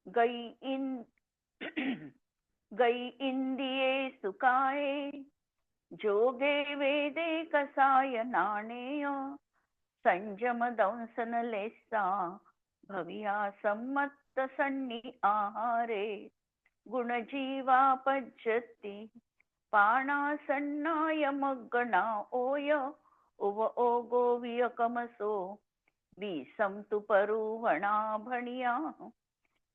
गई इन गई इंदिये सुकाये, जोगे वेदे कसाय नाणेय, संजम दंसन लेसा, भविया सम्मत सन्नी आहारे, गुणजीवा पज्जती, पाणासन्नाय मग्गणा ओय, उव ओगो वियकमसो, विसंतु परुवणा भणिया,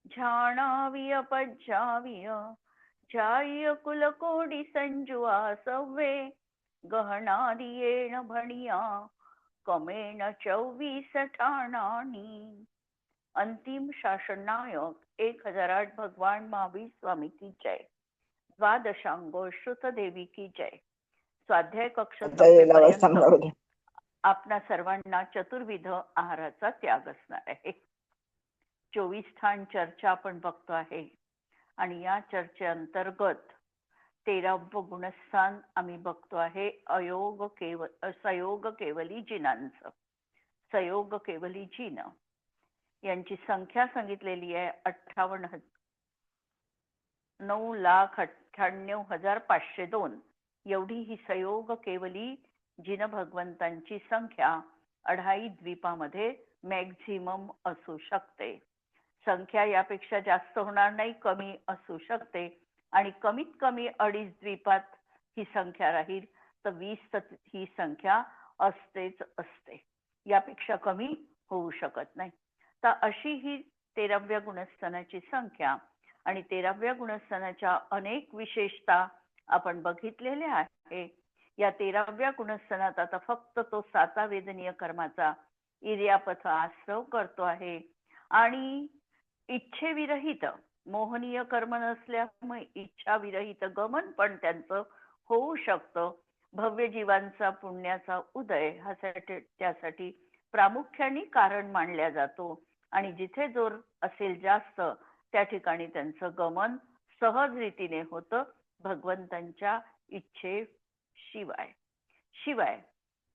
झाणाविय पज्जाविय, झाय कुलकोडी संजुआ सव्वे, गहनादियेण भणिया, कमेण 24 ठाणानी. अंतिम शासन नायक 1008 भगवान महावीर स्वामी की जय. द्वादशांगो श्रुत देवी की जय. स्वाध्याय कक्ष संपेपर्यंत आपणा सर्वांना चतुर्विध आहाराचा त्याग असणार आहे. 24 ठाण चर्चा आपण बघतो आहे आणि या चर्चेअंतर्गत 13व गुणस्थान आम्ही बघतो आहे. सयोग केवली जिनांचं. सयोग केवली जिन यांची संख्या सांगितलेली आहे 9,98,502. एवढी ही सयोग केवली जिन भगवंतांची संख्या अढाई द्वीपामध्ये मॅक्झिमम असू शकते. संख्या यापेक्षा जास्त होणार नाही, कमी असू शकते आणि कमीत कमी 2.5 द्वीपात ही संख्या राहील तर 20 ही संख्या असतेच असते, यापेक्षा कमी होऊ शकत नाही. तर अशी ही 13व्या गुणस्थानाची संख्या आणि 13व्या गुणस्थानाच्या अनेक विशेषता आपण बघितलेल्या आहे. या 13व्या गुणस्थानात आता फक्त तो 7 वेदनीय कर्माचा इर्यापथ आश्रव करतो आहे आणि इच्छेविरहित मोहनीय कर्म नसल्यामुळे इच्छा विरहित गमन पण त्यांचं होऊ शकतं. भव्य जीवांचा पुण्याचा उदय हा त्यासाठी प्रामुख्याने कारण मानला जातो आणि जिथे जोर असेल जास्त त्या ठिकाणी त्यांचं गमन सहज रीतीने होतं भगवंतांच्या इच्छेशिवाय. शिवाय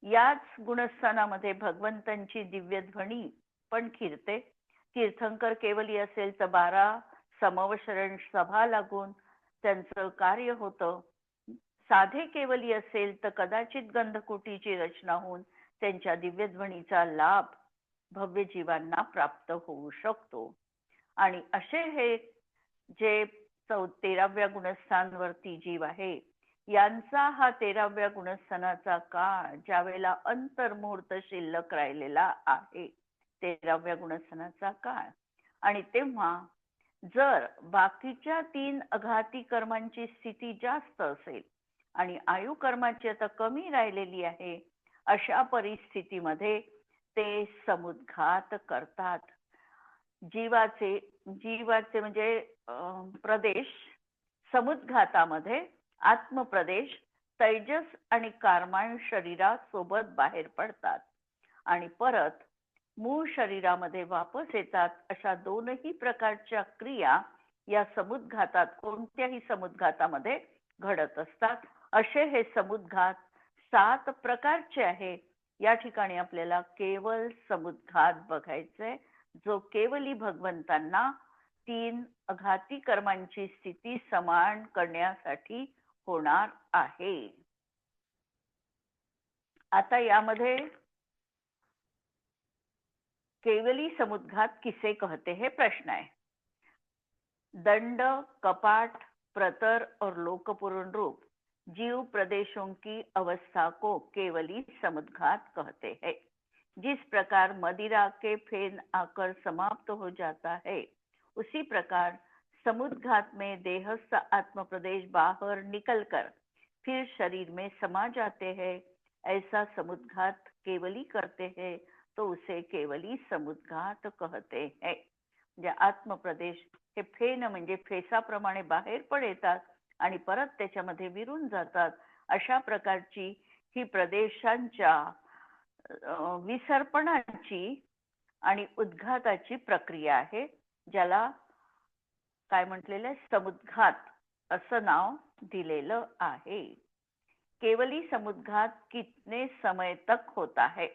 याच गुणस्थानामध्ये भगवंतांची दिव्य ध्वनी पण कीर्ते. तीर्थंकर केवली असेल तर 12 समवशरण सभा लागून त्यांचं कार्य होतं. साधे केवली असेल तर कदाचित गंधकुटीची रचना होऊन त्यांच्या दिव्य ध्वनीचा लाभ भव्य जीवांना प्राप्त होऊ शकतो. आणि असे हे जे 13व्या गुणस्थानवरती जीव आहे यांचा हा 13व्या गुणस्थानाचा काळ ज्यावेळेला अंतर्मुहूर्त शिल्लक राहिलेला आहे, 13व्या गुणस्थानाचा काळ, आणि तेव्हा जर बाकीच्या 3 अघाती कर्मांची स्थिती जास्त असेल आणि आयु कर्माची आता कमी राहिलेली आहे, अशा परिस्थितीमध्ये ते समुद्घात करतात. जीवाचे म्हणजे प्रदेश समुद्घातामध्ये आत्मप्रदेश तैजस आणि कार्माण शरीरासोबत बाहेर पडतात आणि परत मूळ शरीरामध्ये वापस येतात. अशा दोनही प्रकारच्या क्रिया या समुद्घातात कोणत्याही समुद्घातामध्ये घडत असतात. असे हे समुद्घात 7 प्रकारचे आहे. या ठिकाणी आपल्याला केवल समुद्घात बघायचे, जो केवली भगवंतांना 3 अघाती कर्मांची स्थिती समान करण्यासाठी होणार आहे. आता यामध्ये केवली समुद्घात किसे कहते हैं प्रश्न है. दंड, कपाट, प्रतर और लोकपूर्ण रूप जीव प्रदेशों की अवस्था को केवली समुद्घात कहते हैं. जिस प्रकार मदिरा के फेन आकर समाप्त हो जाता है, उसी प्रकार समुद्घात में देहस्थ आत्म प्रदेश बाहर निकलकर फिर शरीर में समा जाते हैं. ऐसा समुद्घात केवली करते हैं तो उसे केवली समुद्घात कहते हैं. म्हणजे आत्मप्रदेश हे फेन म्हणजे फेसाप्रमाणे बाहेर पण येतात आणि परत त्याच्यामध्ये विरून जातात. अशा प्रकारची ही प्रदेशांच्या विसर्पणाची आणि उद्घाताची प्रक्रिया आहे, ज्याला काय म्हटलेलं आहे, समुद्घात असं नाव दिलेलं आहे. केवली समुद्घात कितने समय तक होता है.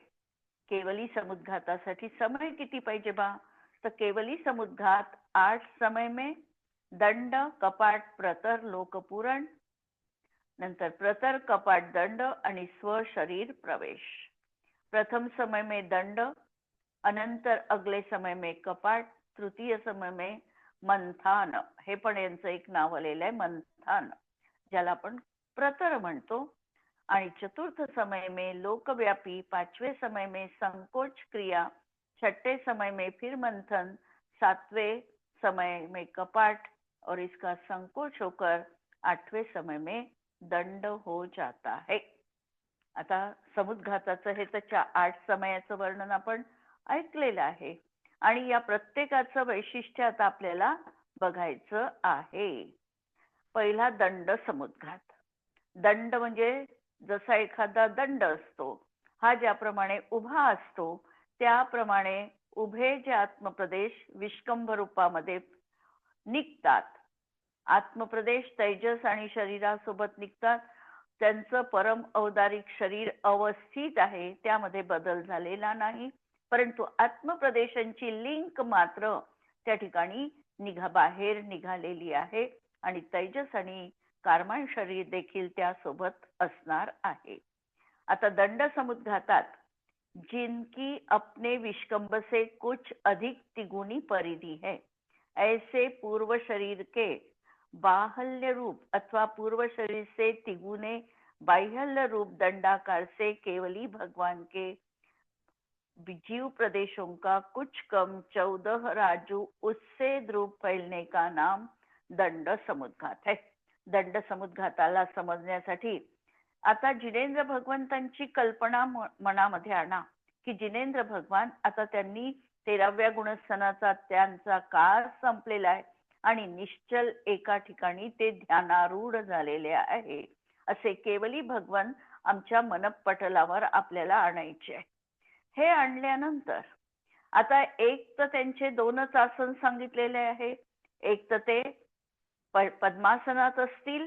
केवली समुद्घातासाठी समय किती पाहिजे बा, तो केवली समुद्घात 8 समय में, दंड कपाट प्रतर लोकपुरण, नंतर प्रतर कपाट दंड आणि स्व शरीर प्रवेश. प्रथम समय में दंड, अनंतर अगले समय में कपाट, तृतीय समय में मंथान, हे पण यांचं एक नाव आलेलं आहे मंथान, ज्याला आपण प्रतर म्हणतो. आणि चतुर्थ समय में लोकव्यापी, पांचवें समय में संकोच क्रिया, छठे समय में फिर मंथन, सातवें समय में कपाट और इसका संकोच होकर आठवें समय में दंड हो जाता है. आता समुद्घाताचं हे तर 8 समयाचं वर्णन आपण ऐकलेलं आहे आणि या प्रत्येकाचं वैशिष्ट्य आता आपल्याला बघायचं आहे. पहिला दंड समुद्घात. दंड म्हणजे जसा एखादा दंड असतो, हा ज्याप्रमाणे उभा असतो त्याप्रमाणे उभे जे आत्मप्रदेश विष्कंभ रूपामध्ये निघतात. आत्मप्रदेश तेजस आणि शरीरासोबत निघतात. त्यांचं परम औदारिक शरीर अवस्थित आहे, त्यामध्ये बदल झालेला नाही, परंतु आत्मप्रदेशांची लिंक मात्र त्या ठिकाणी बाहेर निघालेली आहे आणि तेजस आणि कार्माण शरीर देखील त्यासोबत असणार आहे. आता दंड समुद्घातात जिनकी अपने विष्कंभ से कुछ अधिक तिगुनी परिधि है, ऐसे पूर्व शरीर के बाहल्य रूप अथवा पूर्व शरीर से तिगुने बाह्य रूप दंडाकार से केवली भगवान के जीव प्रदेशों का कुछ कम 14 राजू उससे ध्रुव फैलने का नाम दंड समुद्घात है. दंड समुद्घाताला समजण्यासाठी आता जिनेंद्र भगवंतांची कल्पना मनामध्ये आणा की जिनेंद्र भगवान आता त्यांनी 13व्या गुणस्थानाचा त्यांचा काळ संपलेला आहे आणि निश्चल एका ठिकाणी ते ध्यानारूढ झालेले आहे. असे केवली भगवान आमच्या मनपटलावर आपल्याला आणायचे आहे. हे आणल्यानंतर आता एक तर त्यांचे 2च आसन सांगितलेले आहे. एक तर ते पद्मासनात असतील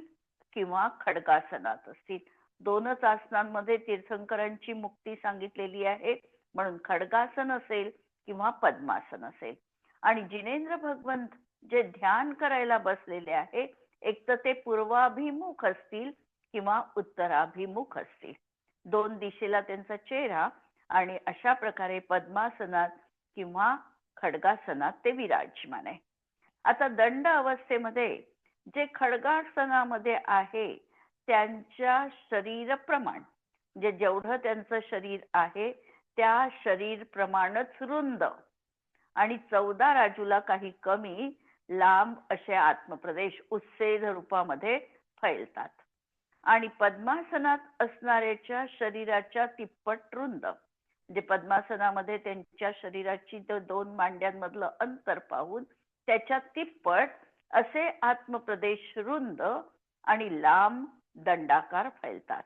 किंवा खडगासनात असतील. 2च आसनांमध्ये तीर्थंकरांची मुक्ती सांगितलेली आहे, म्हणून खडगासन असेल किंवा पद्मासन असेल. आणि जिनेंद्र भगवंत जे ध्यान करायला बसलेले आहे, एक तर ते पूर्वाभिमुख असतील किंवा उत्तराभिमुख असतील. 2 दिशेला त्यांचा चेहरा आणि अशा प्रकारे पद्मासनात किंवा खडगासनात ते विराजमान आहे. आता दंड अवस्थेमध्ये जे खडगासनामध्ये आहे त्यांच्या शरीर प्रमाण, म्हणजे जेवढं त्यांचं शरीर आहे त्या शरीर प्रमाणच रुंद आणि 14 राजूला काही कमी लांब असे आत्मप्रदेश उत्सेध रूपामध्ये फैलतात. आणि पद्मासनात असणाऱ्याच्या शरीराच्या तिप्पट रुंद, म्हणजे पद्मासनामध्ये त्यांच्या शरीराची 2 मांड्यांमधलं अंतर पाहून त्याच्या तिप्पट असे आत्मप्रदेश रुंद आणि लांब दंडाकार फैलतात.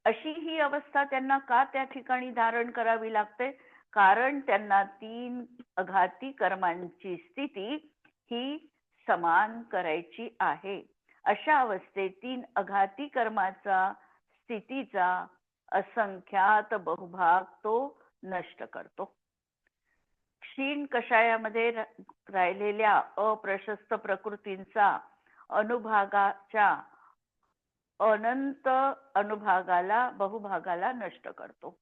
अशी ही अवस्था त्यांना का त्या ठिकाणी धारण करावी लागते? कारण त्यांना 3 अघाती कर्मांची स्थिती ही समान करायची आहे. अशा अवस्थेत 3 अघाती कर्माचा स्थितीचा असंख्यात बहुभाग तो नष्ट करतो. क्षीण कषायामध्ये राहिलेल्या अप्रशस्त प्रकृतींचा अनुभागाच्या अनंत अनुभागाला बहुभागाला नष्ट करतो.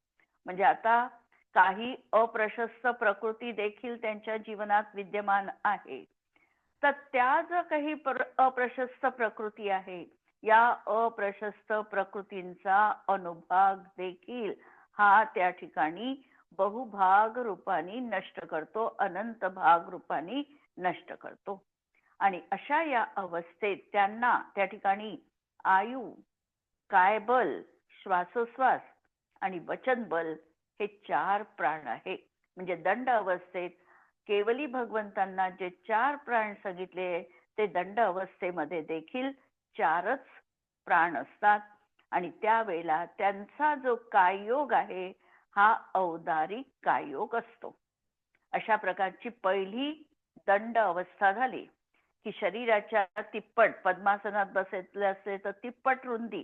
म्हणजे आता काही अप्रशस्त प्रकृती देखील त्यांच्या जीवनात विद्यमान आहे, तर त्या जर काही अप्रशस्त प्रकृती आहे, या अप्रशस्त प्रकृतींचा अनुभाग देखील हा त्या ठिकाणी बहुभाग रूपाने नष्ट करतो, अनंत भाग रूपाने नष्ट करतो. आणि अशा या अवस्थेत त्यांना त्या ठिकाणी आयु, कायबल, श्वासोश्वास आणि वचनबल हे 4 प्राण आहे. म्हणजे दंड अवस्थेत केवली भगवंतांना जे 4 प्राण सांगितले ते दंड अवस्थेमध्ये देखील 4च प्राण असतात. आणि त्यावेळेला त्यांचा जो काययोग आहे हा औदारिक काययोग असतो. अशा प्रकारची पहिली दंड अवस्था झाली की शरीराच्या तिप्पट, पद्मासनात बसले असते तर तिप्पट रुंदी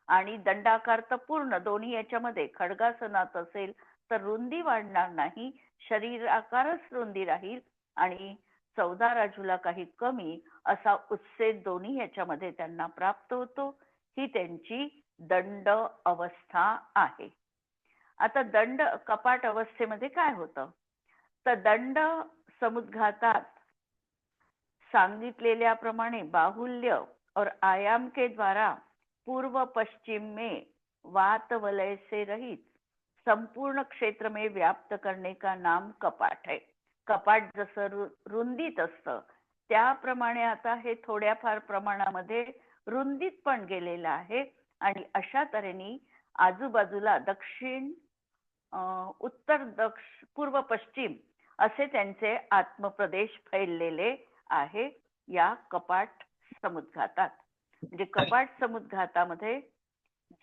आणि दंडाकार तर पूर्ण दोन्ही याच्यामध्ये, खडगासनात असेल तर रुंदी वाढणार नाही, शरीर आकारच रुंदी राहील आणि 14 राजूला काही कमी असा उत्सेद दोन्ही याच्यामध्ये त्यांना प्राप्त होतो. ही त्यांची दंड अवस्था आहे. आता दंड कपाट अवस्थेमध्ये काय होतं, तर दंड समुद्घातात सांगितलेल्याप्रमाणे बाहुल्य और आयाम के द्वारा पूर्व पश्चिम में वात वलय से रहित संपूर्ण क्षेत्र में व्याप्त करने का नाम कपाट है. कपाट जसं रुंदीत असतं त्याप्रमाणे आता हे थोड्याफार प्रमाणामध्ये रुंदीत पण गेलेलं आहे आणि अशा तऱ्हेने आजूबाजूला दक्षिण उत्तर पूर्व पश्चिम असे त्यांचे आत्मप्रदेश फैललेले आहे या कपाट समुद्घातात. म्हणजे कपाट समुद्घातामध्ये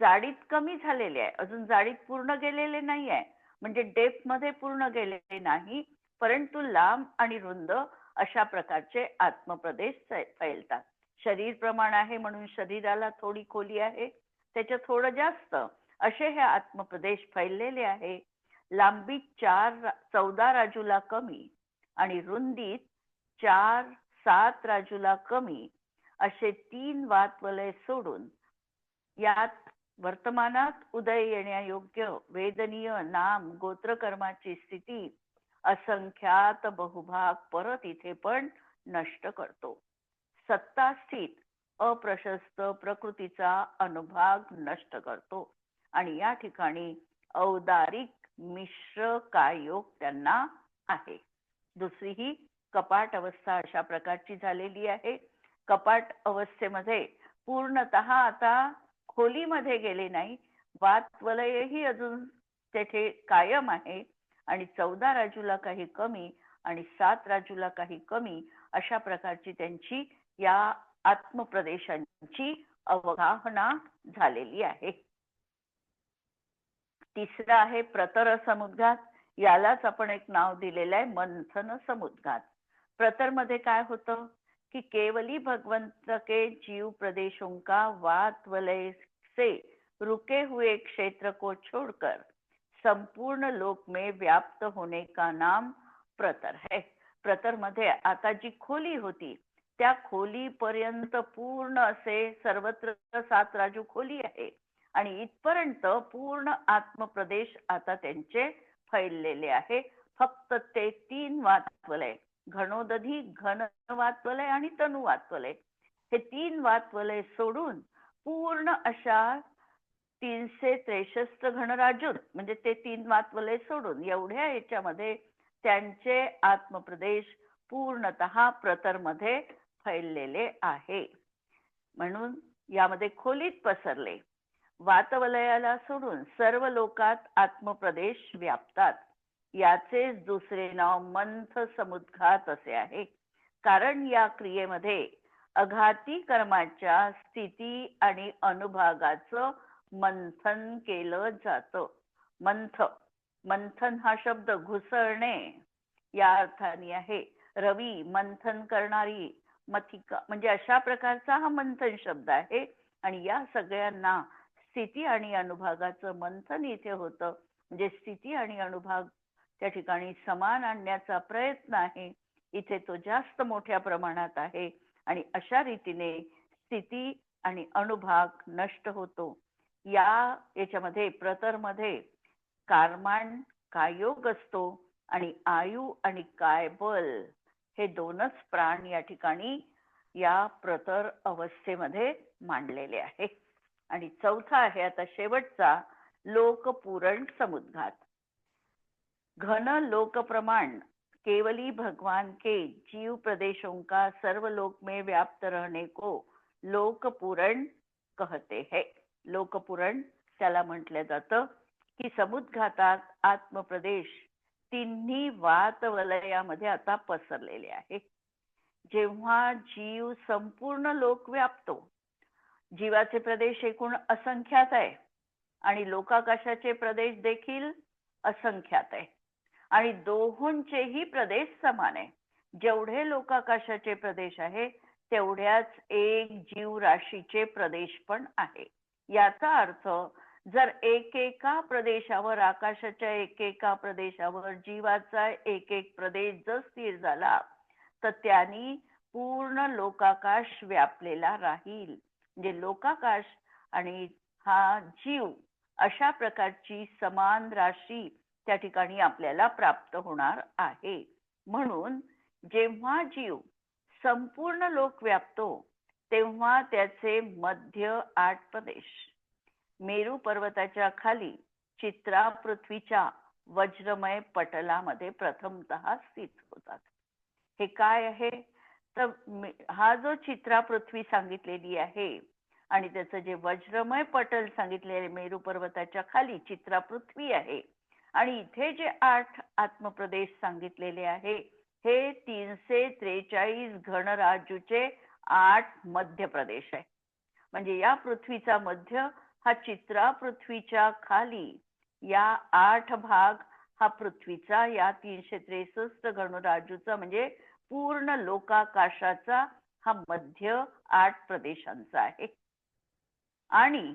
जाडीत कमी झालेले आहे, अजून जाडीत पूर्ण गेलेले नाही आहे, म्हणजे डेप्थ मध्ये पूर्ण गेलेले नाही, परंतु लांब आणि रुंद अशा प्रकारचे आत्मप्रदेश फैलतात. शरीर प्रमाण आहे म्हणून शरीराला थोडी खोली आहे, त्याच्या थोडं जास्त असे हे आत्मप्रदेश फैललेले आहे. लांबीत 14 राजूला कमी आणि रुंदीत 4-7 राजूला कमी असे 3 वातवलय सोडून यात वर्तमानात उदय येण्यायोग्य वेदनीय नाम गोत्रकर्माची स्थिती असंख्यात बहुभाग परत इथे पण नष्ट करतो. सत्ता स्थित अप्रशस्त प्रकृतीचा अनुभाग नष्ट करतो आणि या ठिकाणी औदारिक मिश्र कायोग त्यांना आहे. दुसरी ही कपाट अवस्था अशा प्रकारची झालेली आहे. कपाट अवस्थेमध्ये पूर्णतः आता खोलीमध्ये गेले नाही, वातवलयही अजून तेथे कायम आहे आणि 14 राजूला काही कमी आणि 7 राजूला काही कमी अशा प्रकारची त्यांची या आत्मप्रदेशांची अवगाहना झालेली आहे. तिसरा आहे प्रतर समुद्घात. यालाच आपण एक नाव दिलेलं आहे मंथन समुद्घात. प्रतर मध्ये काय होतं कि केवली भगवंत के जीव प्रदेशों का वात वलय से रुके हुए क्षेत्र को छोड़कर संपूर्ण लोक में व्याप्त होने का नाम प्रतर है. प्रतर मध्ये आता जी खोली होती त्या खोलीपर्यंत पूर्ण असे सर्वत्र 7 राजू खोली आहे आणि इथपर्यंत पूर्ण आत्मप्रदेश आता त्यांचे फैललेले आहे. फक्त ते 3 वातवलय, घनोदधी, घन वातवलय आणि तनु वातवलय, हे 3 वातवलय सोडून पूर्ण अशा 363 घनराजूत, म्हणजे ते 3 वातवलय सोडून एवढ्या याच्यामध्ये त्यांचे आत्मप्रदेश पूर्णतः प्रतर मध्ये फैललेले आहे. म्हणून यामध्ये खोलीत पसरले. वातवलयाला सोडून सर्व लोकात आत्मप्रदेश व्यापतात. याचेच दुसरे नाव मंथ समुद्घात असे आहे. कारण या क्रियेमध्ये अघाती कर्माच्या स्थिती आणि अनुभागाचं मंथन केलं जातं. मंथन हा शब्द घुसळणे या अर्थाने आहे. रवी मंथन करणारी, मथिका म्हणजे अशा प्रकारचा हा मंथन शब्द आहे आणि या सगळ्यांना स्थिती आणि अनुभागाचं मंथन इथे होतं. म्हणजे स्थिती आणि अनुभाग त्या ठिकाणी समान आणण्याचा प्रयत्न आहे. इथे तो जास्त मोठ्या प्रमाणात आहे आणि अशा रीतीने स्थिती आणि अनुभाग नष्ट होतो. याच्यामध्ये प्रतर मध्ये कारमान कायोग असतो आणि आयु आणि कायबल हे दोनच प्राण या ठिकाणी या प्रतर अवस्थेमध्ये मांडलेले आहे. आणि चौथा आहे आता शेवटचा लोकपुरण समुद्घात. घन लोक प्रमाण केवली भगवान के जीव प्रदेशों का सर्व लोक में व्याप्त रहने को लोकपुरण कहते हैं. लोकपुरण त्याला म्हटलं जातं की समुद्घातात आत्मप्रदेश तिन्ही वातवलयामध्ये आता पसरलेले आहे. जेव्हा जीव संपूर्ण लोक व्यापतो, जीवाचे प्रदेश एकूण असंख्यात आहे आणि लोकाकाशाचे प्रदेश देखील असंख्यात आहे आणि दोहोंचेही प्रदेश समान आहे. जेवढे लोकाकाशाचे प्रदेश आहे तेवढ्याच एक जीव राशीचे प्रदेश पण आहे. याचा अर्थ जर एकेका प्रदेशावर, आकाशाच्या एकेका प्रदेशावर जीवाचा एक एक प्रदेश जर स्थिर झाला तर त्यांनी पूर्ण लोकाकाश व्यापलेला राहील. म्हणजे लोकाकाश आणि हा जीव अशा प्रकारची समान राशी त्या ठिकाणी आपल्याला प्राप्त होणार आहे. म्हणून जेव्हा जीव संपूर्ण लोक व्यापतो तेव्हा त्याचे मध्य 8 प्रदेश मेरू पर्वताच्या खाली चित्रा पृथ्वीच्या वज्रमय पटलामध्ये प्रथमतः स्थित होतात. हे काय आहे तर हा जो चित्रा पृथ्वी सांगितलेली आहे आणि त्याचं जे वज्रमय पटल सांगितलेले मेरू पर्वताच्या खाली चित्रा पृथ्वी आहे आणि इथे जे 8 आत्मप्रदेश सांगितलेले आहे हे 343 घनराज्यूचे 8 मध्य प्रदेश आहे. म्हणजे या पृथ्वीचा मध्य हा चित्रा पृथ्वीच्या खाली या 8 भाग हा पृथ्वीचा या 363 घनराज्यूचा म्हणजे पूर्ण लोकाकाशाचा हा मध्य 8 प्रदेशांचा आहे. आणि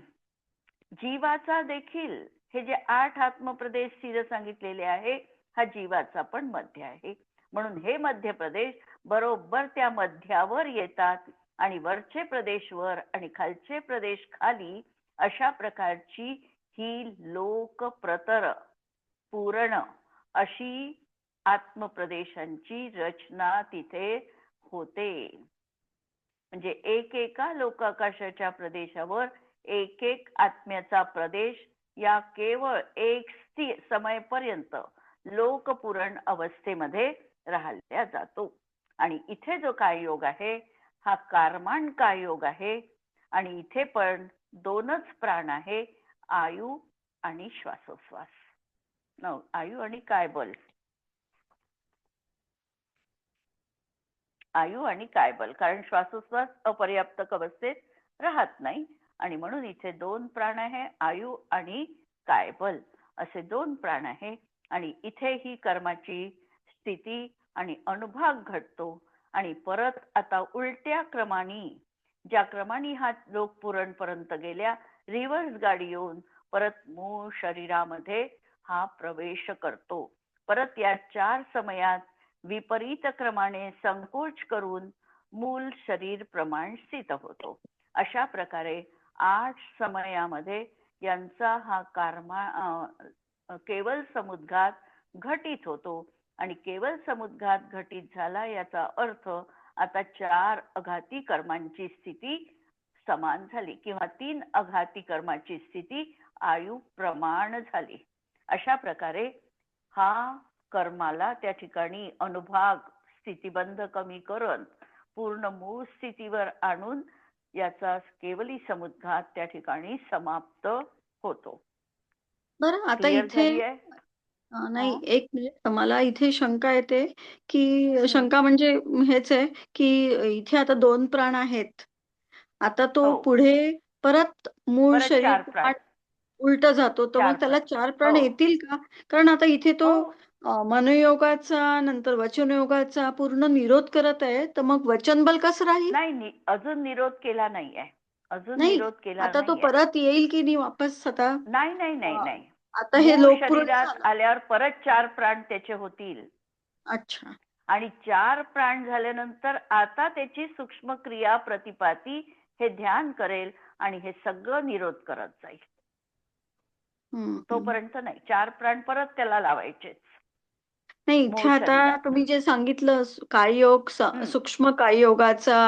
जीवाचा देखील हे जे 8 आत्मप्रदेश स्थिर सांगितलेले आहे हा जीवाचा पण मध्य आहे. म्हणून हे मध्य प्रदेश बरोबर त्या मध्यावर येतात आणि वरचे प्रदेश वर आणि खालचे प्रदेश खाली अशा प्रकारची ही लोक प्रतर पूर्ण अशी आत्मप्रदेशांची रचना तिथे होते. म्हणजे एकेका लोकाकाशाच्या प्रदेशावर एक एक आत्म्याचा प्रदेश या केवळ एक स्थिर समयपर्यंत लोकपुरण अवस्थेमध्ये राहिल्या जातो. आणि इथे जो काय योग आहे हा कार्माण काय योग आहे आणि इथे पण 2च प्राण आहे, आयु आणि श्वासोश्वास. आयु आणि कायबल, आयु आणि कायबल, कारण श्वासोश्वास अपर्याप्तक अवस्थेत राहत नाही आणि म्हणून इथे 2 प्राण आहे, आयु आणि कायबल असे 2 प्राण आहे. आणि इथे ही कर्माची स्थिती आणि अनुभाग घडतो आणि परत आता उलट्या क्रमाने ज्या क्रमाने हा लोक पुरण पर्यंत गेल्या रिव्हर्स गाडी येऊन परत मूळ शरीरामध्ये हा प्रवेश करतो. परत या 4 समयात विपरीत क्रमाने संकोच करून मूल शरीर प्रमाण स्थित होतो. अशा प्रकारे 8 समयामध्ये यांचा हा कर्मा केवल समुद्घात घटित होतो. आणि केवल समुद्घात घटित झाला याचा अर्थ आता 4 अघाती कर्मांची स्थिती समान झाली किंवा 3 अघाती कर्माची स्थिती आयु प्रमाण झाली. अशा प्रकारे हा कर्माला त्या ठिकाणी अनुभाग स्थितीबंध कमी करून पूर्ण मूळ स्थितीवर आणून याचा केवली समुद्घात त्या ठिकाणी समाप्त होतो. बरं आता क्लिअर इथे झाली आहे? नाही एक मिनिट मला इथे शंका येते की हम्म. शंका म्हणजे हेच आहे की इथे आता 2 प्राण आहेत. आता तो हो, पुढे परत मूळ परत शरीर 4 प्राण. प्रमाण उलट जातो. तर 4 मग त्याला प्राण. 4 हो, प्राण येतील का? कारण आता इथे तो हो. मनोयोगाचा नंतर वचनयोगाचा पूर्ण निरोध करत आहे. तर मग वचनबल कसं राहील? नाही, अजून निरोध केला नाहीये. अजून नाही. निरोध केला आता तो नाहीये. परत येईल की नाही वापस आता? नाही. आता हे मूळ लोकपूर्ण शरीरात झालं. आल्यावर परत 4 प्राण त्याचे होतील. अच्छा. आणि 4 प्राण झाल्यानंतर आता त्याची सूक्ष्म क्रिया प्रतिपाती हे ध्यान करेल आणि हे सगळं निरोध करत जाईल. तोपर्यंत नाही, 4 प्राण परत त्याला लावायचेच नाही इथे मूळ आता शरीरात. तुम्ही जे सांगितलं कार्ययोग सूक्ष्म कार्ययोगाचा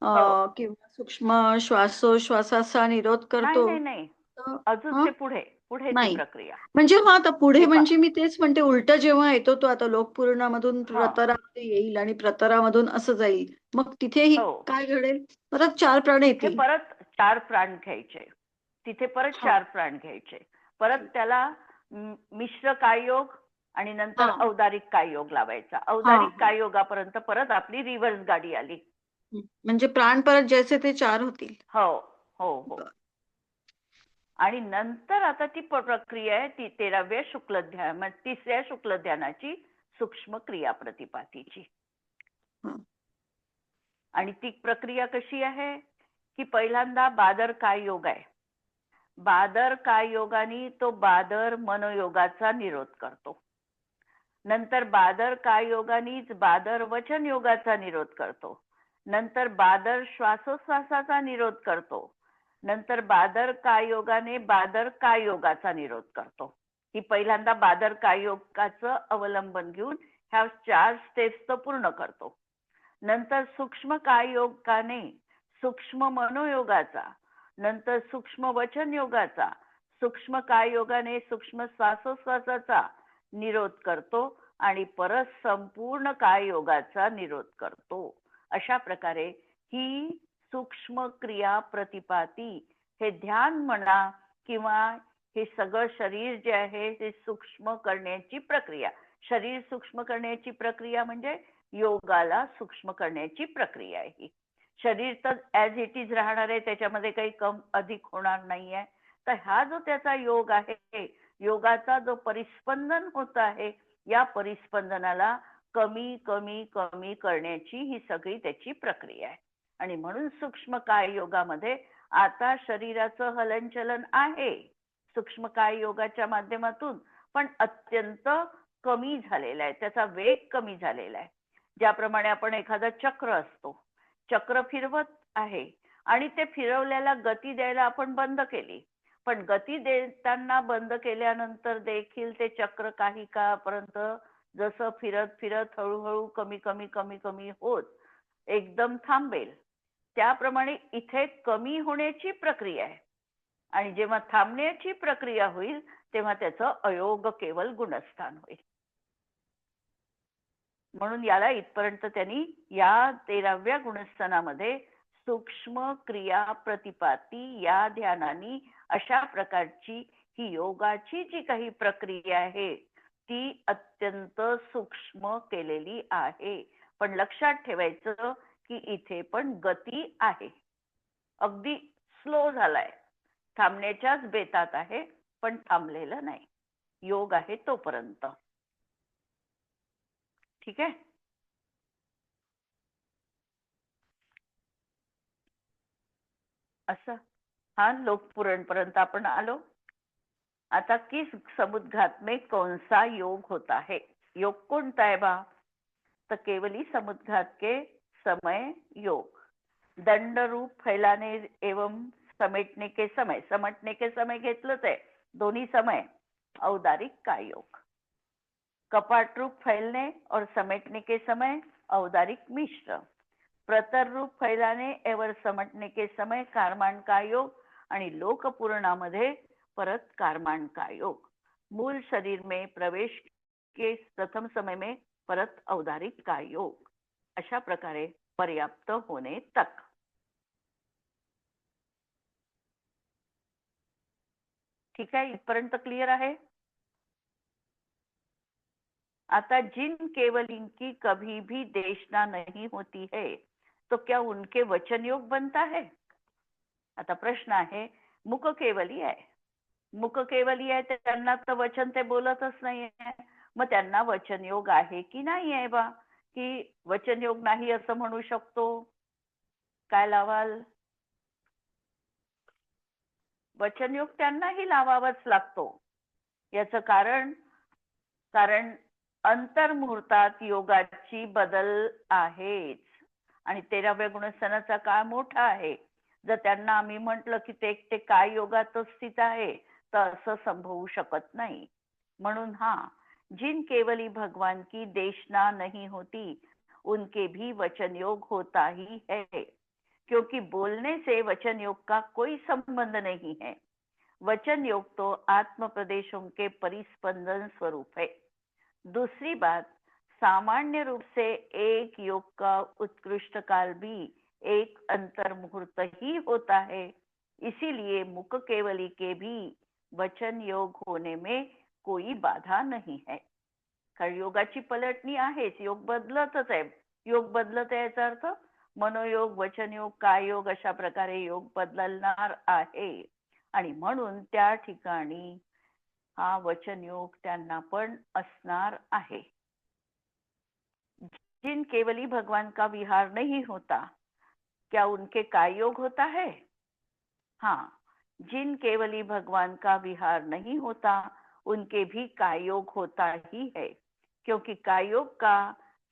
हो. किंवा सूक्ष्म श्वासोश्वासाचा निरोध करतो. नाही. तर अजून हं? ते पुढे ती नाही. प्रक्रिया. म्हणजे आता पुढे हे पहा. म्हणजे मी तेच म्हणते उलट जेव्हा येतो तो आता लोकपूर्णामधून हा. प्रतरामध्ये येईल आणि प्रतरामधून असं जाईल. मग तिथेही हो. काय घडेल? परत 4 प्राण तिथे येतील. परत 4 प्राण घ्यायचे. तिथे परत हां. 4 प्राण घ्यायचे. परत त्याला मिश्र काययोग आणि नंतर हां. औदारिक काययोग लावायचा. हां, औदारिक हां. काययोगापर्यंत परत आपली रिव्हर्स गाडी आली. म्हणजे प्राण परत जैसे ते 4 होतील. हो. बरं. आणि नंतर आता ती प्रक्रिया आहे ती 13व्या शुक्ल ध्यान 3ऱ्या शुक्ल ध्यानाची सूक्ष्म क्रिया प्रतिपातीची. हं. आणि ती प्रक्रिया कशी आहे की पहिल्यांदा बादर काय योग आहे. बादर काय योगानी तो बादर मनोयोगाचा निरोध करतो. नंतर बादर काय योगानीच बादर वचन योगाचा निरोध करतो. नंतर बादर श्वासोश्वासाचा निरोध करतो. नंतर बादर काय योगाने बादर काय योगाचा निरोध करतो. ही पहिल्यांदा बादर काय योगाचं अवलंबन घेऊन ह्या 4 स्टेप्स तो पूर्ण करतो. नंतर सूक्ष्म काय योगाने सूक्ष्म मनोयोगाचा, नंतर सूक्ष्म वचन योगाचा, सूक्ष्म काय योगाने सूक्ष्म श्वासोश्वासाचा निरोध करतो आणि परत संपूर्ण काय योगाचा निरोध करतो. अशा प्रकारे ही सूक्ष्म क्रिया प्रतिपाती, हे ध्यान म्हणा किंवा हे सगळं शरीर जे आहे ते सूक्ष्म करण्याची प्रक्रिया, शरीर सूक्ष्म करण्याची प्रक्रिया म्हणजे योगाला सूक्ष्म करण्याची प्रक्रिया आहे ही. शरीर तर ऍज इट इज राहणार आहे, त्याच्यामध्ये काही कम अधिक होणार नाहीये. तर हा जो त्याचा योग आहे, योगाचा जो परिस्पंदन होत आहे, या परिस्पंदनाला कमी कमी कमी करण्याची ही सगळी त्याची प्रक्रिया आहे. आणि म्हणून सूक्ष्म काय योगामध्ये आता शरीराचं हलनचलन आहे सूक्ष्म काय योगाच्या माध्यमातून, पण अत्यंत कमी झालेला आहे, त्याचा वेग कमी झालेला आहे. ज्याप्रमाणे आपण एखादा चक्र असतो, चक्र फिरवत आहे आणि ते फिरवल्याला गती द्यायला आपण बंद केली, पण गती देताना बंद केल्यानंतर देखील ते चक्र काही काळापर्यंत जसं फिरत फिरत हळूहळू कमी कमी कमी कमी होत एकदम थांबेल. त्याप्रमाणे इथे कमी होण्याची प्रक्रिया आहे आणि जेव्हा थांबण्याची प्रक्रिया होईल तेव्हा त्याचं अयोग केवल गुणस्थान होईल. म्हणून याला इथपर्यंत त्यांनी या 13व्या गुणस्थानामध्ये सूक्ष्म क्रिया प्रतिपाती या ध्यानानी अशा प्रकारची ही योगाची जी काही प्रक्रिया आहे ती अत्यंत सूक्ष्म केलेली आहे. पण लक्षात ठेवायचं की इथे पण गती आहे, अगदी स्लो झालाय, थांबण्याच्याच बेतात आहे पण थांबलेलं नाही, योग आहे तोपर्यंत. ठीक आहे. असं हा लोकपुराण पर्यंत आपण आलो. आता किस समुद्घात में कौन सा योग होता है? योग कोणता है बा? तो केवली समुद्घात के समय योग, दंड रूप फैलाने एवं समेटने के समय, समटने के समय घेतलंच आहे, दोन्ही समय औदारिक का योग, कपाट रूप फैलने और समेटने के समय औदारिक मिश्र, प्रतर रूप फैलाने एवं समटने के समय कारमान का योग आणि लोकपूर्णामध्ये परत कारमान का योग, मूल शरीर में प्रवेश के प्रथम समय में परत औदारिक का योग. अशा प्रकारे पर्याप्त होणे तक. ठीक आहे, इथपर्यंत क्लियर आहे. आता जिन केवल इनकी कभी भी देशना नहीं होती है तो क्या उनके वचन योग बनता है? आता प्रश्न आहे, मुक केवली आहे, मुक केवली आहे तर त्यांना तर वचन ते बोलतच नाही आहे, मग त्यांना वचन योग आहे की नाही आहे बा? की वचन योग नाही असं म्हणू शकतो? काय लावाल? वचन योग त्यांनाही लावावाच लागतो. याचं कारण अंतर्मुहूर्तात योगाची बदल आहेच आणि 13व्या गुणस्थानाचा काळ मोठा आहे. जर त्यांना आम्ही म्हटलं की ते काय योगातच स्थित आहे तर असं संभवू शकत नाही. म्हणून जिन केवली भगवान की देशना नहीं होती उनके भी वचन योग होता ही है, क्योंकि बोलने से वचन योग का कोई संबंध नहीं है. वचन योग तो आत्म प्रदेशों के परिस्पंदन स्वरूप है. दूसरी बात, सामान्य रूप से एक योग का उत्कृष्ट काल भी एक अंतर मुहूर्त ही होता है. इसीलिए मुक केवली के भी वचन योग होने में कोई बाधा नहीं है. कारण योगाची पलटणी आहेच, योग बदलतच आहे. योग बदलत आहे याचा अर्थ मनोयोग, वचन योग, काय योग अशा प्रकारे योग बदलणार आहे आणि म्हणून त्या ठिकाणी हा वचन योग त्यांना पण असणार आहे. जिन केवली भगवान का विहार नहीं होता क्या उनके काय योग होता है? हाँ, जिन केवली भगवान का विहार नहीं होता उनके भी कायोग होता ही है, क्योंकि कायोग का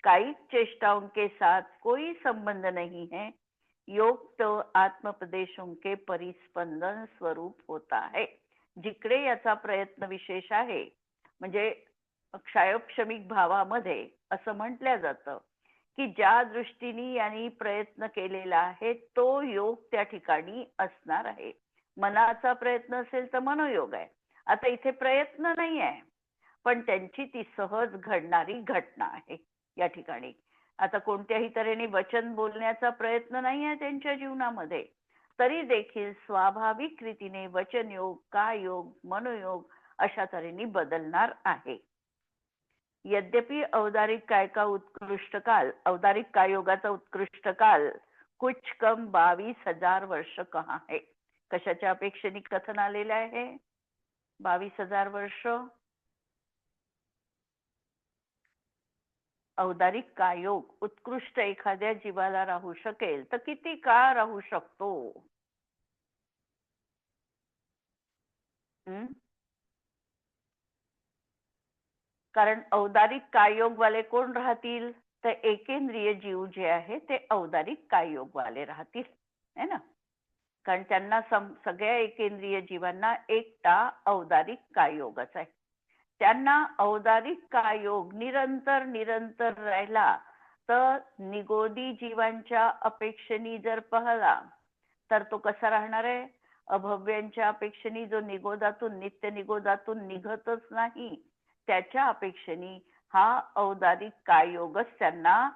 कायिक चेष्टाओं के साथ कोई संबंध नहीं है। योग तो आत्मप्रदेशों के परिस्पंदन स्वरूप होता है. जिकडे याचा प्रयत्न विशेष आहे, म्हणजे क्षायोक्षमिक भावामध्ये असं म्हटलं जातं की ज्या दृष्टीने यांनी प्रयत्न केलेला आहे तो योग त्या ठिकाणी असणार आहे. मनाचा प्रयत्न असेल तर मनोयोग आहे. आता इथे प्रयत्न नाही आहे, पण त्यांची ती सहज घडणारी घटना आहे या ठिकाणी. आता कोणत्याही तऱ्हेने वचन बोलण्याचा प्रयत्न नाही आहे त्यांच्या जीवनामध्ये, तरी देखील स्वाभाविक रीतीने वचनयोग, कायोग, मनोयोग अशा तऱ्हेने बदलणार आहे. यद्यपि औदारिक काय का उत्कृष्ट काल, औदारिक कायोगाचा उत्कृष्ट काल कुछ कम 22,000 वर्ष कहा है. कशाच्या अपेक्षेने कथन आलेलं आहे? 22,000 वर्ष. औदारिक कायोग उत्कृष्ट एखाद्या जीवाला राहू शकेल तर किती काळ राहू शकतो? कारण औदारिक कायोगवाले कोण राहतील तर एकेंद्रिय जीव जे आहे ते औदारिक कायोगवाले राहतील, है ना. कारण त्यांना सगळ्या एकेंद्रिय जीवांना एकटा औदारिक कायोगच आहे. त्यांना औदारिक कायोग निरंतर निरंतर राहिला तर निगोदी जीवांच्या अपेक्षेने जर पाहला तर तो कसा राहणार आहे? अभव्यांच्या अपेक्षेने जो निगोदातून नित्य निगोदातून निघतच नाही त्याच्या अपेक्षेने हा औदारिक कायोगच त्यांना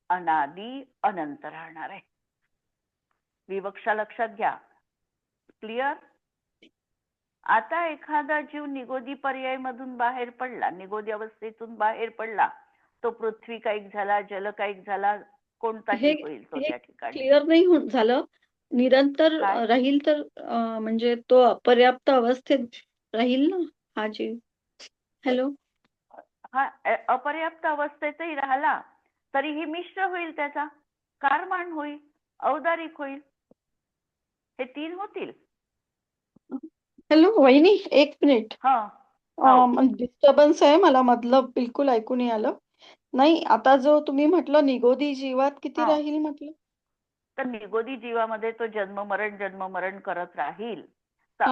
अनादी अनंत राहणार आहे. विवक्षा लक्षात घ्या. क्लिअर? आता एखादा जीव निगोदी पर्याय मधून बाहेर पडला, निगोदी अवस्थेतून बाहेर पडला, तो पृथ्वी कायिक झाला, जल कायिक झाला, कोणताही होईल तो त्या ठिकाणी. क्लिअर नाही झालं. निरंतर राहील तर म्हणजे तो अपर्याप्त अवस्थेत राहील ना हा जीव. हॅलो. हा अपर्याप्त अवस्थेतही राहिला तरीही मिश्र होईल, त्याचा कारमान होईल, औदारिक होईल, हे तीन होतील. हॅलो वहिनी, एक मिनिट. हा डिस्टर्बन्स आहे मला, मधलं बिलकुल ऐकू नाही आलं. नाही, आता जो तुम्ही म्हटलं निगोदी जीवात किती राहील म्हटलं? तर निगोदी जीवामध्ये तो जन्म मरण करत राहील. तर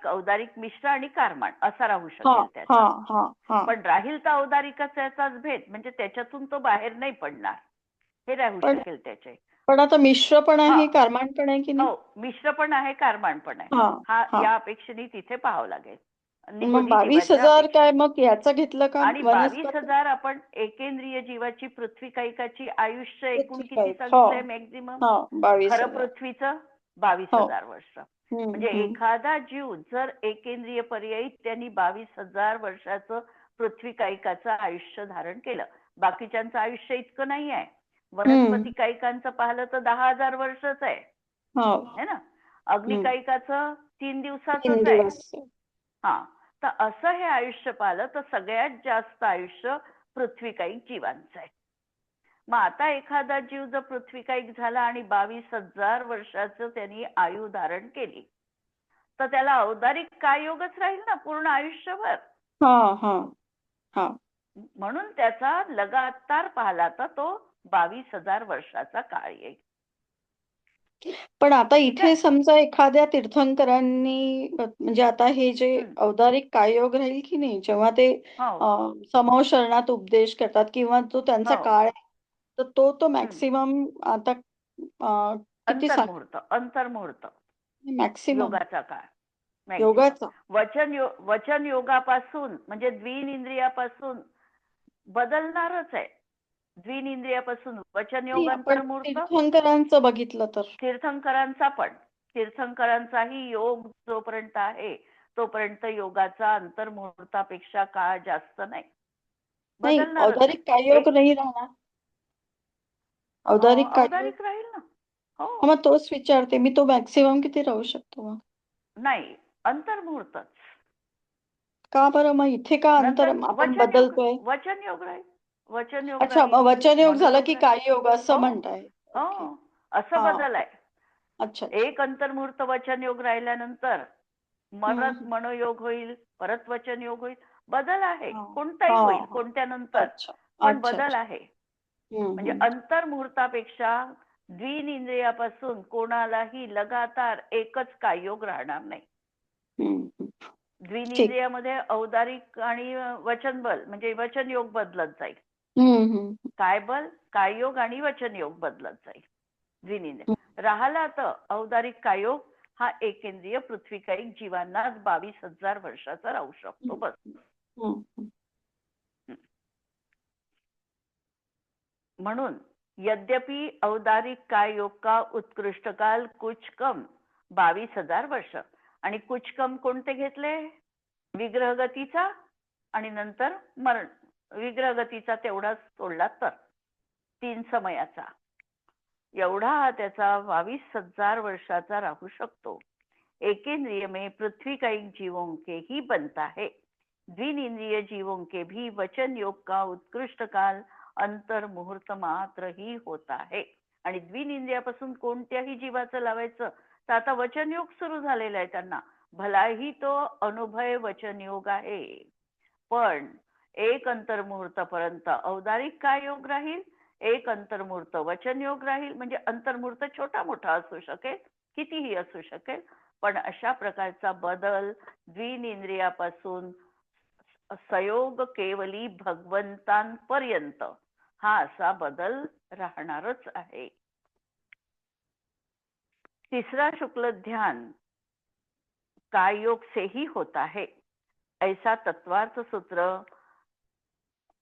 औदारिक मिश्र आणि कारमान असा राहू शकेल त्याचा. पण राहील तर औदारिकाचा याचाच भेद, म्हणजे त्याच्यातून तो बाहेर नाही पडणार, हे राहू शकेल त्याचे. पण आता मिश्र पण आहे, कारमान पण आहे की नाही? हो, मिश्र पण आहे, कारमान पण आहे. हा या अपेक्षेने तिथे पाहावं लागेल. 22,000 काय मग याचं घेतलं का? आणि 22,000 आपण एकेंद्रिय जीवाची पृथ्वी कायिकाची आयुष्य एकूण किती सांगितलंय मॅक्झिमम? खरं पृथ्वीचं 22,000 वर्ष. म्हणजे एखादा जीव जर एकेंद्रिय पर्यायी त्यांनी 22,000 वर्षाचं पृथ्वी कायिकाचं आयुष्य धारण केलं. बाकीच्यांचं आयुष्य इतकं नाही आहे. वनस्पती कायिकांचं पाहिलं तर 10,000 वर्षच आहे, है ना. अग्निकायिकाचं 3 दिवसाचंच आहे. हा, तर असं हे आयुष्य पाहिलं तर सगळ्यात जास्त आयुष्य पृथ्वीकायिक जीवांचं आहे. मग आता एखादा जीव जर पृथ्वीकायिक झाला आणि 22,000 वर्षाचं त्यांनी आयु धारण केली तर त्याला औदारिक कायोगच राहील ना पूर्ण आयुष्यभर. म्हणून त्याचा लगातार पाहिला तर तो 22,000 वर्षाचा काळ येईल. पण आता इथे समजा एखाद्या तीर्थंकरांनी म्हणजे आता हे जे औदारिक कायोग राहील की नाही, जेव्हा ते समशरणात उपदेश करतात किंवा जो त्यांचा काळ आहे तर तो मॅक्सिमम आता अंतर्मुहूर्त मॅक्सिमम योगाचा काळ. योगाचा वचन योगापासून म्हणजे द्विनिंद्रियापासून बदलणारच आहे. द्विनिंद्रियापासून वचन योग अंतर्मुहूर्त. तीर्थंकरांचं बघितलं तर तीर्थंकरांचाही योग जोपर्यंत आहे तोपर्यंत योगाचा अंतर्मुहूर्तापेक्षा काळ जास्त नाही. औदारिक कायोग नाही राहणार. औदारिक राहील ना. हो, मग तोच विचारते मी, तो मॅक्सिमम किती राहू शकतो? नाही, अंतर्मुहूर्तच. का बरं? मग इथे का अंतर आपण बदलतोय? वचन योग राहील. अच्छा, वचन योग झालं की काय योग असं म्हणताय? असं बदल आहे. अच्छा अच्छा. एक अंतर्मुहूर्त वचन योग राहिल्यानंतर परत मनोयोग होईल, परत वचन योग होईल. बदल आहे, हा कोणताही हा होईल, हा. कोणत्या नंतर, अच्छा पण अच्छा बदल अच्छा. आहे. म्हणजे हम्म. अंतर्मुहूर्तापेक्षा द्विनिंद्रियापासून कोणालाही लगातार एकच कायोग राहणार नाही. हम्म. ठीक. द्विनिंद्रियामध्ये औदारिक आणि वचन बल म्हणजे वचन योग बदलत जाईल. काय बल, काय योग आणि वचन योग बदलत जाईल. द्विनिंद्रिय राहिला तर औदारिक कायोग हा एकेंद्रिय पृथ्वीकायिक जीवांना 22,000 वर्षाचा राहू शकतो. बस. म्हणून यद्यपि औदारिक काय योग का उत्कृष्ट काल कुछ कम 22,000 वर्ष, आणि कुछ कम कोणते घेतले? विग्रहगतीचा आणि नंतर मरण. विग्रहगतीचा तेवढाच सोडला तर 3 समयाचा एवढा हा त्याचा 22,000 वर्षाचा राहू शकतो. एकेंद्रिय में पृथ्वी कायिक जीवों के ही बनता है, द्विनिंद्रिय जीवों के भी वचन योग का उत्कृष्ट काल अंतर मुहूर्त मात्र ही होता है. आणि द्विनिंद्रियापासून कोणत्याही जीवाचं लावायचं तर आता वचन योग सुरू झालेला आहे त्यांना. भलाही तो अनुभय वचन योग आहे, पण एक अंतर्मुहूर्तापर्यंत औदारिक काय योग राहील, एक अंतर्मुहूर्त वचन योग राहील. म्हणजे अंतर्मुहूर्त छोटा मोठा असू शकेल, कितीही असू शकेल, पण अशा प्रकारचा बदल द्विनिंद्रियापासून संयोग केवली भगवंतांपर्यंत हा असा बदल राहणारच आहे. तीसरा शुक्ल ध्यान काय योग से ही होता है, ऐसा तत्वार्थ सूत्र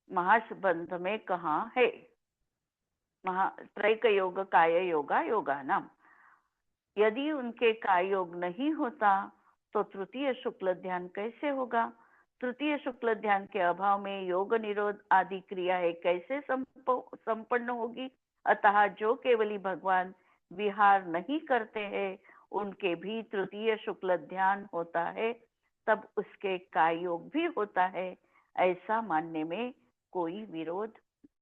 महासबंध में कहा है. त्रैक योग काय योगा योगा नाम. यदि उनके काय योग नहीं होता तो तृतीय शुक्ल ध्यान कैसे होगा? तृतीय शुक्ल ध्यान के अभाव में योग निरोध आदि क्रियाएं कैसे संपन्न होगी? अतः जो केवली भगवान विहार नहीं करते हैं उनके भी तृतीय शुक्ल ध्यान होता है, तब उसके काय योग भी होता है, ऐसा मानने में कोई विरोध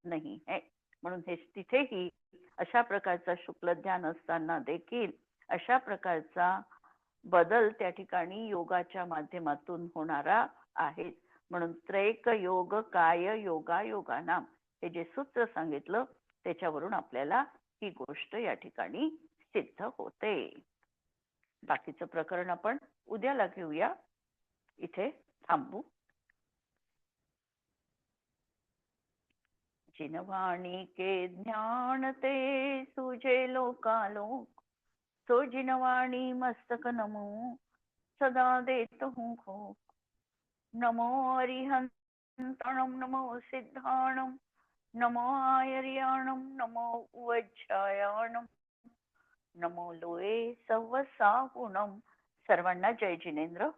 नहीं है. म्हणून हे तिथेही अशा प्रकारचा शुक्ल ध्यान असताना देखील अशा प्रकारचा बदल त्या ठिकाणी योगाच्या माध्यमातून होणारा आहे. म्हणून त्रैक योग काय योगा योगा नाम हे जे सूत्र सांगितलं त्याच्यावरून आपल्याला ही गोष्ट या ठिकाणी सिद्ध होते. बाकीचं प्रकरण आपण उद्याला घेऊया. इथे थांबू. जिनवाणी के ज्ञान ते सुजे लोकालोक, सो जिनवाणी मस्तक नमो सदा देत हूँ खो. नमो अरिहंताणम नमो सिद्धाणम नमो आयर्याणम नमो उज्जयाणम नमो लोये सवसाहुणम. सर्वांना जय जिनेंद्र.